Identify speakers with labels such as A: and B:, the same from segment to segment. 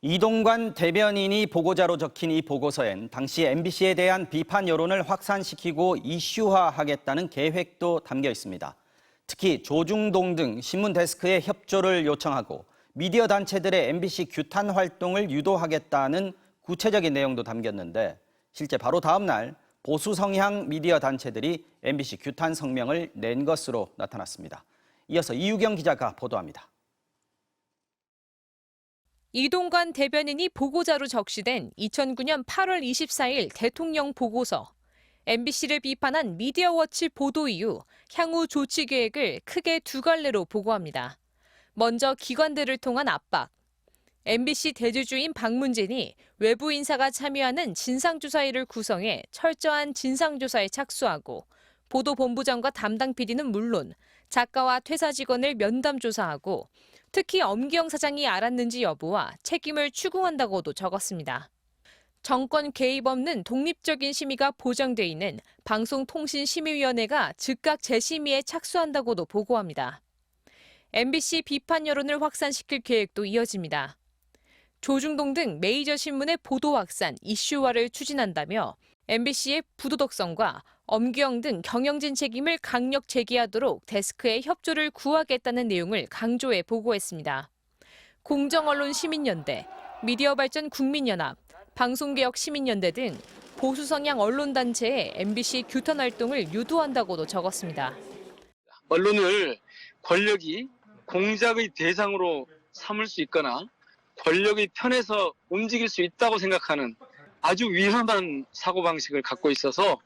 A: 이동관 대변인이 보고자로 적힌 이 보고서엔 당시 MBC에 대한 비판 여론을 확산시키고 이슈화하겠다는 계획도 담겨 있습니다. 특히 조중동 등 신문 데스크의 협조를 요청하고 미디어 단체들의 MBC 규탄 활동을 유도하겠다는 구체적인 내용도 담겼는데 실제 바로 다음 날 보수 성향 미디어 단체들이 MBC 규탄 성명을 낸 것으로 나타났습니다. 이어서 이유경 기자가 보도합니다.
B: 이동관 대변인이 보고자로 적시된 2009년 8월 24일 대통령 보고서. MBC를 비판한 미디어워치 보도 이후 향후 조치 계획을 크게 두 갈래로 보고합니다. 먼저 기관들을 통한 압박. MBC 대주주인 박문진이 외부 인사가 참여하는 진상조사위를 구성해 철저한 진상조사에 착수하고 보도본부장과 담당 PD는 물론 작가와 퇴사 직원을 면담 조사하고 특히 엄기영 사장이 알았는지 여부와 책임을 추궁한다고도 적었습니다. 정권 개입 없는 독립적인 심의가 보장돼 있는 방송통신심의위원회가 즉각 재심의에 착수한다고도 보고합니다. MBC 비판 여론을 확산시킬 계획도 이어집니다. 조중동 등 메이저 신문의 보도 확산, 이슈화를 추진한다며 MBC의 부도덕성과 엄기영 등 경영진 책임을 강력 제기하도록 데스크의 협조를 구하겠다는 내용을 강조해 보고했습니다. 공정언론시민연대, 미디어발전 국민연합, 방송개혁시민연대 등 보수성향 언론단체의 MBC 규탄 활동을 유도한다고도 적었습니다.
C: 언론을 권력이 공작의 대상으로 삼을 수 있거나 권력의 편에서 움직일 수 있다고 생각하는 아주 위험한 사고방식을 갖고 있어서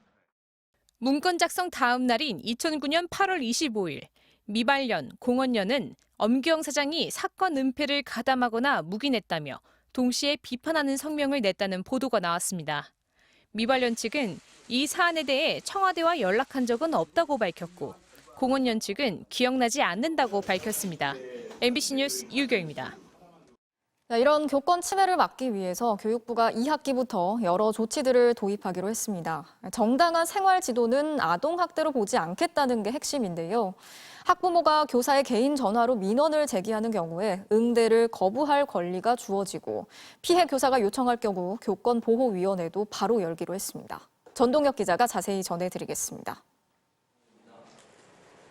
B: 문건 작성 다음 날인 2009년 8월 25일 미발년, 공언련은 엄기영 사장이 사건 은폐를 가담하거나 묵인했다며 동시에 비판하는 성명을 냈다는 보도가 나왔습니다. 미발년 측은 이 사안에 대해 청와대와 연락한 적은 없다고 밝혔고 공언련 측은 기억나지 않는다고 밝혔습니다. MBC 뉴스 이유경입니다.
D: 이런 교권 침해를 막기 위해서 교육부가 2학기부터 여러 조치들을 도입하기로 했습니다. 정당한 생활 지도는 아동학대로 보지 않겠다는 게 핵심인데요. 학부모가 교사의 개인 전화로 민원을 제기하는 경우에 응대를 거부할 권리가 주어지고 피해 교사가 요청할 경우 교권보호위원회도 바로 열기로 했습니다. 전동혁 기자가 자세히 전해드리겠습니다.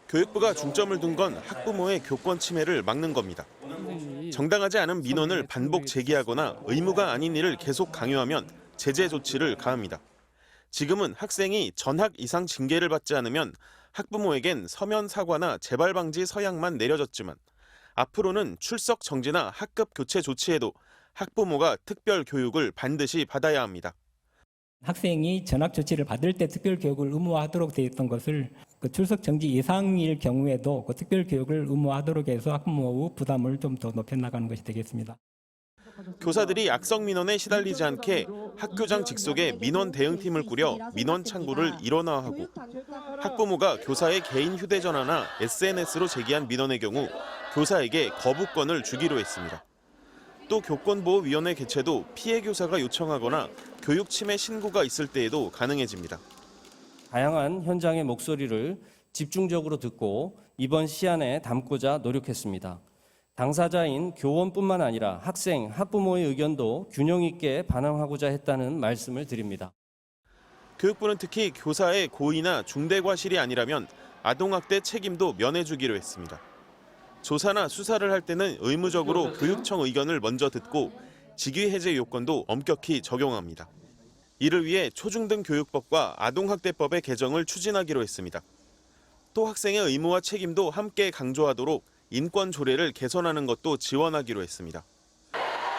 E: 교육부가 중점을 둔 건 학부모의 교권 침해를 막는 겁니다. 정당하지 않은 민원을 반복 제기하거나 의무가 아닌 일을 계속 강요하면 제재 조치를 가합니다. 지금은 학생이 전학 이상 징계를 받지 않으면 학부모에겐 서면 사과나 재발 방지 서약만 내려졌지만 앞으로는 출석 정지나 학급 교체 조치에도 학부모가 특별 교육을 반드시 받아야 합니다.
F: 학생이 전학 조치를 받을 때 특별 교육을 의무화하도록 되어 있던 것을 출석 정지 이상일 경우에도 특별 교육을 의무화하도록 해서 학부모의 부담을 좀 더 높여나가는 것이 되겠습니다.
E: 교사들이 악성 민원에 시달리지 않게 학교장 직속에 민원 대응팀을 꾸려 민원 창구를 일원화하고 학부모가 교사의 개인 휴대전화나 SNS로 제기한 민원의 경우 교사에게 거부권을 주기로 했습니다. 또 교권보호위원회 개최도 피해 교사가 요청하거나 교육 침해 신고가 있을 때에도 가능해집니다.
G: 다양한 현장의 목소리를 집중적으로 듣고 이번 시안에 담고자 노력했습니다. 당사자인 교원뿐만 아니라 학생, 학부모의 의견도 균형 있게 반영하고자 했다는 말씀을 드립니다.
E: 교육부는 특히 교사의 고의나 중대 과실이 아니라면 아동학대 책임도 면해주기로 했습니다. 조사나 수사를 할 때는 의무적으로 교육청 의견을 먼저 듣고 직위 해제 요건도 엄격히 적용합니다. 이를 위해 초중등 교육법과 아동학대법의 개정을 추진하기로 했습니다. 또 학생의 의무와 책임도 함께 강조하도록 인권 조례를 개선하는 것도 지원하기로 했습니다.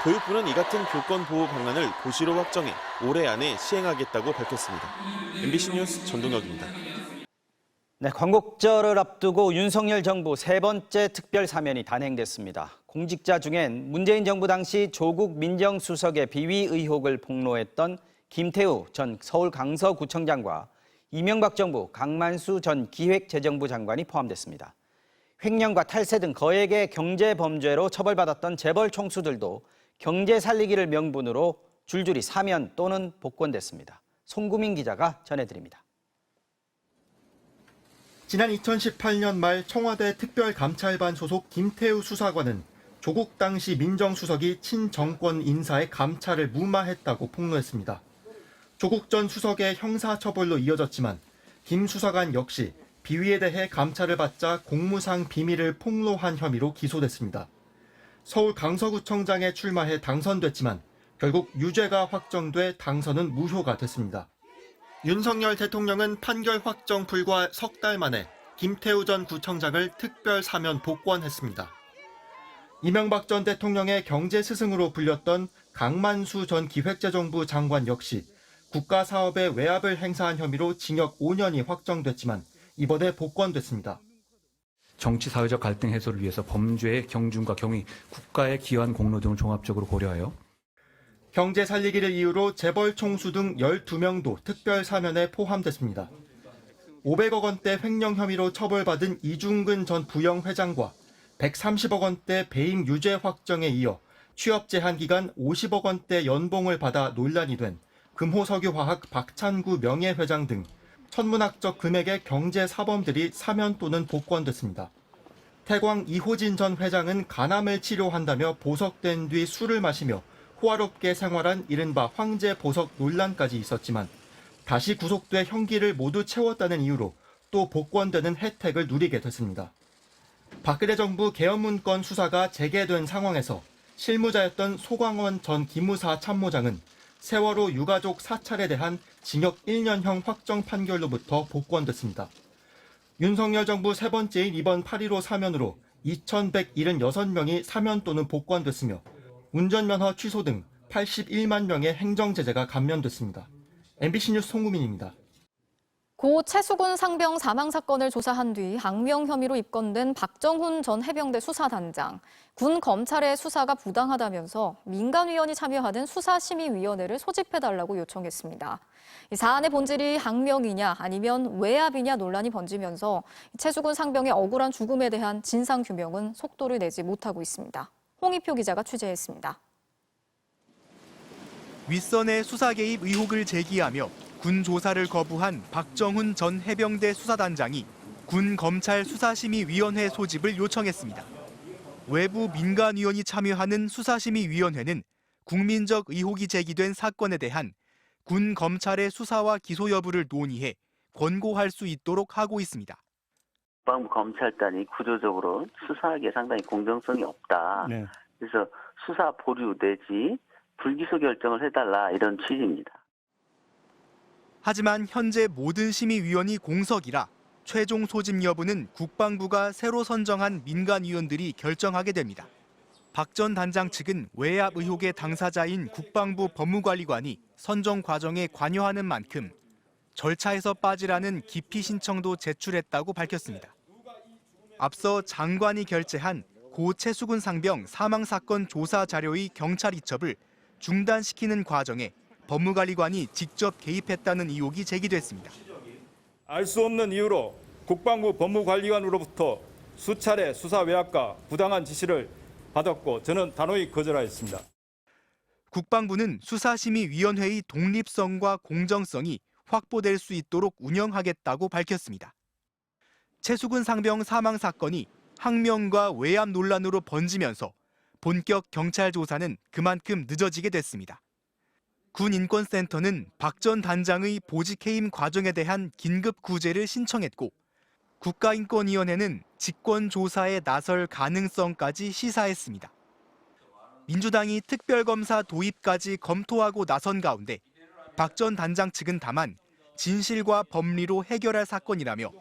E: 교육부는 이 같은 교권 보호 방안을 고시로 확정해 올해 안에 시행하겠다고 밝혔습니다. MBC 뉴스 전동혁입니다.
A: 네, 광복절을 앞두고 윤석열 정부 세 번째 특별 사면이 단행됐습니다. 공직자 중엔 문재인 정부 당시 조국 민정수석의 비위 의혹을 폭로했던 김태우 전 서울 강서구청장과 이명박 정부 강만수 전 기획재정부 장관이 포함됐습니다. 횡령과 탈세 등 거액의 경제범죄로 처벌받았던 재벌 총수들도 경제 살리기를 명분으로 줄줄이 사면 또는 복권됐습니다. 송구민 기자가 전해드립니다.
H: 지난 2018년 말 청와대 특별감찰반 소속 김태우 수사관은 조국 당시 민정수석이 친정권 인사의 감찰을 무마했다고 폭로했습니다. 조국 전 수석의 형사처벌로 이어졌지만 김 수사관 역시 비위에 대해 감찰을 받자 공무상 비밀을 폭로한 혐의로 기소됐습니다. 서울 강서구청장에 출마해 당선됐지만 결국 유죄가 확정돼 당선은 무효가 됐습니다. 윤석열 대통령은 판결 확정 불과 석 달 만에 김태우 전 구청장을 특별 사면 복권했습니다. 이명박 전 대통령의 경제 스승으로 불렸던 강만수 전 기획재정부 장관 역시 국가사업에 외압을 행사한 혐의로 징역 5년이 확정됐지만 이번에 복권됐습니다.
I: 정치 사회적 갈등 해소를 위해서 범죄의 경중과 경위, 국가의 기여한 공로 등을 종합적으로 고려하여
H: 경제 살리기를 이유로 재벌 총수 등 12명도 특별 사면에 포함됐습니다. 500억 원대 횡령 혐의로 처벌받은 이중근 전 부영회장과 130억 원대 배임 유죄 확정에 이어 취업 제한 기간 50억 원대 연봉을 받아 논란이 된 금호석유화학 박찬구 명예회장 등 천문학적 금액의 경제 사범들이 사면 또는 복권됐습니다. 태광 이호진 전 회장은 간암을 치료한다며 보석된 뒤 술을 마시며 호화롭게 생활한 이른바 황제 보석 논란까지 있었지만 다시 구속돼 형기를 모두 채웠다는 이유로 또 복권되는 혜택을 누리게 됐습니다. 박근혜 정부 계엄문건 수사가 재개된 상황에서 실무자였던 소광원 전 기무사 참모장은 세월호 유가족 사찰에 대한 징역 1년형 확정 판결로부터 복권됐습니다. 윤석열 정부 세 번째인 이번 8.15 사면으로 2,176명이 사면 또는 복권됐으며 운전면허 취소 등 81만 명의 행정제재가 감면됐습니다. MBC 뉴스 송구민입니다.
D: 고 최수근 상병 사망 사건을 조사한 뒤 악명 혐의로 입건된 박정훈 전 해병대 수사단장. 군 검찰의 수사가 부당하다면서 민간위원이 참여하는 수사심의위원회를 소집해달라고 요청했습니다. 이 사안의 본질이 악명이냐 아니면 외압이냐 논란이 번지면서 최수근 상병의 억울한 죽음에 대한 진상규명은 속도를 내지 못하고 있습니다. 홍희표 기자가 취재했습니다.
J: 윗선의 수사 개입 의혹을 제기하며 군 조사를 거부한 박정훈 전 해병대 수사단장이 군 검찰 수사심의위원회 소집을 요청했습니다. 외부 민간위원이 참여하는 수사심의위원회는 국민적 의혹이 제기된 사건에 대한 군 검찰의 수사와 기소 여부를 논의해 권고할 수 있도록 하고 있습니다.
K: 국방부 검찰단이 구조적으로 수사하기에 상당히 공정성이 없다.
I: 네.
K: 그래서 수사 보류 내지 불기소 결정을 해달라 이런 취지입니다.
J: 하지만 현재 모든 심의위원이 공석이라 최종 소집 여부는 국방부가 새로 선정한 민간위원들이 결정하게 됩니다. 박 전 단장 측은 외압 의혹의 당사자인 국방부 법무관리관이 선정 과정에 관여하는 만큼 절차에서 빠지라는 기피 신청도 제출했다고 밝혔습니다. 앞서 장관이 결재한 고 최수근 상병 사망 사건 조사 자료의 경찰 이첩을 중단시키는 과정에 법무관리관이 직접 개입했다는 의혹이 제기됐습니다.
L: 알 수 없는 이유로 국방부 법무관리관으로부터 수차례 수사 외압과 부당한 지시를 받았고 저는 단호히 거절하였습니다.
J: 국방부는 수사심의위원회의 독립성과 공정성이 확보될 수 있도록 운영하겠다고 밝혔습니다. 최수근 상병 사망 사건이 항명과 외압 논란으로 번지면서 본격 경찰 조사는 그만큼 늦어지게 됐습니다. 군인권센터는 박 전 단장의 보직 해임 과정에 대한 긴급 구제를 신청했고 국가인권위원회는 직권 조사에 나설 가능성까지 시사했습니다. 민주당이 특별검사 도입까지 검토하고 나선 가운데 박 전 단장 측은 다만 진실과 법리로 해결할 사건이라며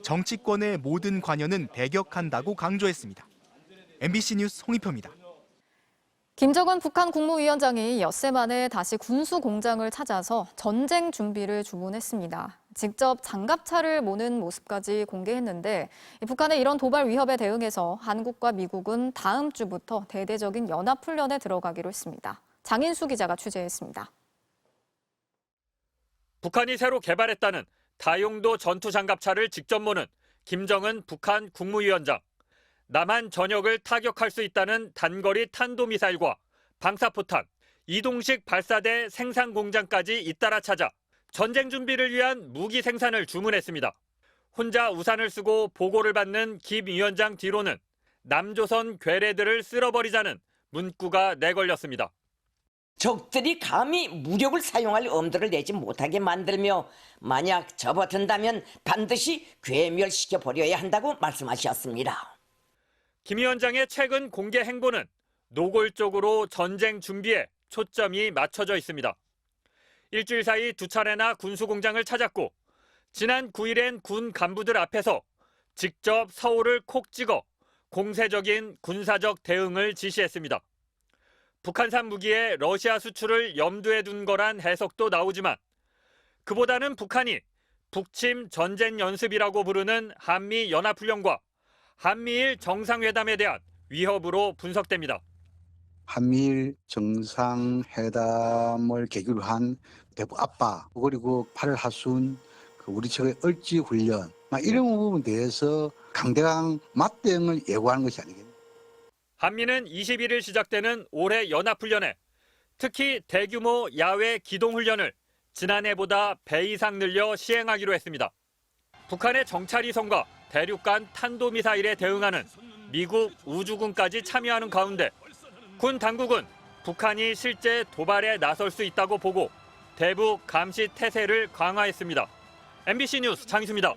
J: 정치권의 모든 관여는 배격한다고 강조했습니다. MBC 뉴스 홍희표입니다.
D: 김정은 북한 국무위원장이 엿새 만에 다시 군수 공장을 찾아서 전쟁 준비를 주문했습니다. 직접 장갑차를 모는 모습까지 공개했는데 북한의 이런 도발 위협에 대응해서 한국과 미국은 다음 주부터 대대적인 연합훈련에 들어가기로 했습니다. 장인수 기자가 취재했습니다.
M: 북한이 새로 개발했다는 다용도 전투장갑차를 직접 모는 김정은 북한 국무위원장. 남한 전역을 타격할 수 있다는 단거리 탄도미사일과 방사포탄, 이동식 발사대 생산 공장까지 잇따라 찾아 전쟁 준비를 위한 무기 생산을 주문했습니다. 혼자 우산을 쓰고 보고를 받는 김 위원장 뒤로는 남조선 괴뢰들을 쓸어버리자는 문구가 내걸렸습니다.
N: 적들이 감히 무력을 사용할 엄두를 내지 못하게 만들며 만약 접어든다면 반드시 괴멸시켜 버려야 한다고 말씀하셨습니다.
M: 김 위원장의 최근 공개 행보는 노골적으로 전쟁 준비에 초점이 맞춰져 있습니다. 일주일 사이 2차례나 군수공장을 찾았고 지난 9일엔 군 간부들 앞에서 직접 서울을 콕 찍어 공세적인 군사적 대응을 지시했습니다. 북한산 무기의 러시아 수출을 염두에 둔 거란 해석도 나오지만 그보다는 북한이 북침 전쟁 연습이라고 부르는 한미 연합훈련과 한미일 정상회담에 대한 위협으로 분석됩니다.
O: 한미일 정상회담을 계기로 한 대북 압박, 그리고 8월 하순 우리 측의 을지 훈련, 이런 부분에 대해서 강대강 맞대응을 예고하는 것이 아니겠습니까?
M: 한미는 21일 시작되는 올해 연합훈련에 특히 대규모 야외 기동훈련을 지난해보다 배 이상 늘려 시행하기로 했습니다. 북한의 정찰위성과 대륙간 탄도미사일에 대응하는 미국 우주군까지 참여하는 가운데 군 당국은 북한이 실제 도발에 나설 수 있다고 보고 대북 감시 태세를 강화했습니다. MBC 뉴스 장희수입니다.